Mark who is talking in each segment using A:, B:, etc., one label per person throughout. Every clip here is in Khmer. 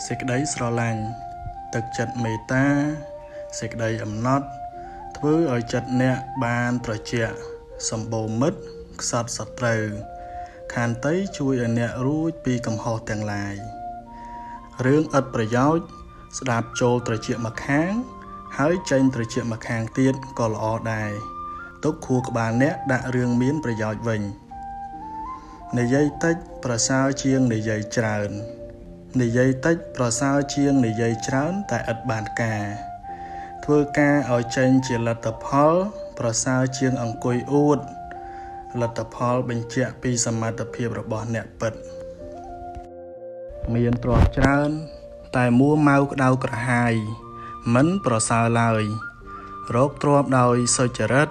A: សេចក្តីស្រឡាញ់ទឹកចិត្តមេត្តាសេចក្តីអំណត់ធ្វើឲ្យចិត្តអ្នកបានត្រជាក់សម្បូរមិត្តខ្សត់សត្រូវខន្តីជួយឲ្យអ្នករួចពីកំហុសទាំងឡាយរឿងឥតប្រយោជន៍ស្ដាប់ចូលត្រជាក់ម្ខាងហើយចេញត្រជាក់ម្ខាងទៀតក៏ល្អដែរទុកខួរក្បាលអ្នកដាក់រឿងមានប្រយោជន៍វិញនិយាយតិចប្រសើរជាងនិយាយច្រើននិយាយតិចប្រសើរជាងនិយាយច្រើនតែឥតបានការធ្វើការឲ្យចេញជាលទ្ធផលប្រសើរជាងអង្គុយអួតលទ្ធផលបញ្ជាក់ពីសមត្ថភាពរបស់អ្នកពិតមានទ្រព្យច្រើនតែមួម៉ៅក្តៅក្រហាយមិនប្រសើរឡើយរកទ្រព្យដោយសុចរិត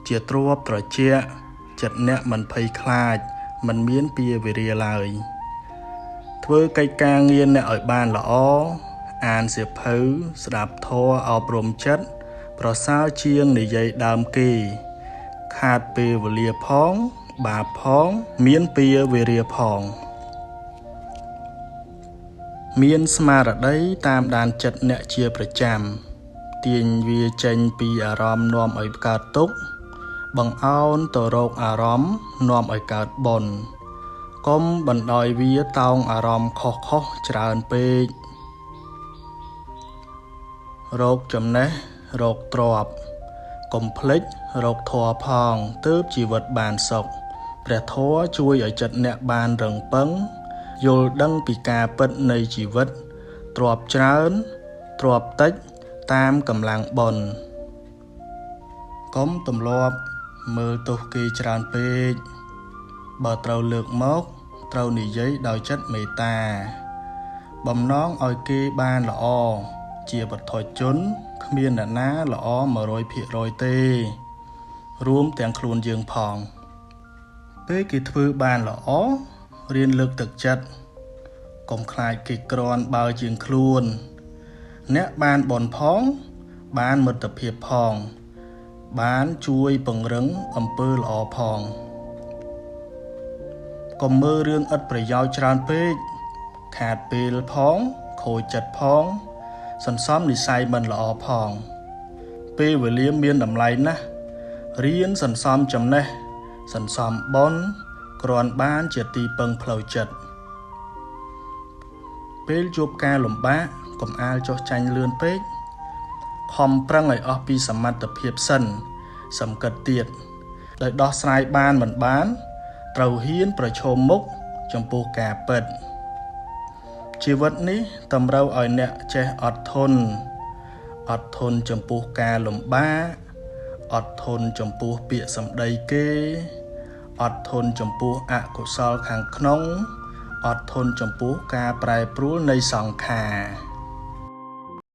A: ជាទ្រព្យត្រជាក់ចិត្តអ្នកមិនភ័យខ្លាចមិនមានពៀរវិរិយឡើយធ្វើកិច្ចការងារអ្នកឲ្យបានល្អអានសៀវភៅស្ដាប់ធម៌អប់រំចិត្តប្រសើរជាងនិយាយដើមគេខាតពេលវេលាផងបាបផងមានពៀរវិរិយផងមានស្មារតីតាមដានចិត្តអ្នកជាប្រចាំទាញវាចេញពីអារម្មណ៍នាំឲ្យកើតទុក្ខបង្អោនទៅរកអារម្មណ៍នាំឲ្យកើតបុណ្យកុំបណ្ដោយវាតោងអារម្មណ៍ខុសច្រើនពេករកចំណេះរកទ្រព្យកុំភ្លេចរកធម៌ផងទើបជីវិតបានសុខព្រះធម៌ជួយឲ្យចិត្តអ្នកបានរឹងប៉ឹងយល់ដឹងពីការពិតនៃជីវិតទ្រព្យច្រើនទ្រព្យតិចតាមកម្លាំងបុណ្យកុំទម្លាប់មើលទោសគេច្រើនពេកបើត្រូវលើកមកត្រូវនិយាយដោយចិត្តមេត្តាបំណងឲ្យគេបានល្អជាបុថុជនគ្មានអ្នកណាល្អ 100% ទេរួមទាំងខ្លួនយើងផងពេលគេធ្វើបានល្អរៀនលើកទឹកចិត្តកុំខ្លាចគេក្រាន់បើជាងខ្លួនអ្នកបានបុណ្យផងបានមិត្តភាពផងបានជួយពង្រឹងអំពើល្អផងកុំមើលរឿងឥតប្រយោជន៍ច្រើនពេកខាតពេលផងខូចចិត្តផងសន្សំនិស្ស័យមិនល្អផងពេលវេលាមានតម្លៃណាស់រៀនសន្សំចំណេះសន្សំបុណ្យគ្រាន់បានជាទីពឹងផ្លូវចិត្តពេលជួបការលំបាកកុំអាលចុះចាញ់លឿនពេកខំប្រឹងឲ្យអស់ពីសមត្ថភាពសិនសំកិតទៀតដោយដោះស្រាយបានមិនបានត្រូវហ៊ានប្រឈមមុខចំពោះការពិតជីវិតនេះតម្រូវឲ្យអ្នកចេះអត់ធន់ចំពោះការលំបាកអត់ធន់ចំពោះពាក្យសម្ដីគេអត់ធន់ចំពោះអកុសលខាងក្នុងអត់ធន់ចំពោះការប្រែប្រួលនៃសង្ខារ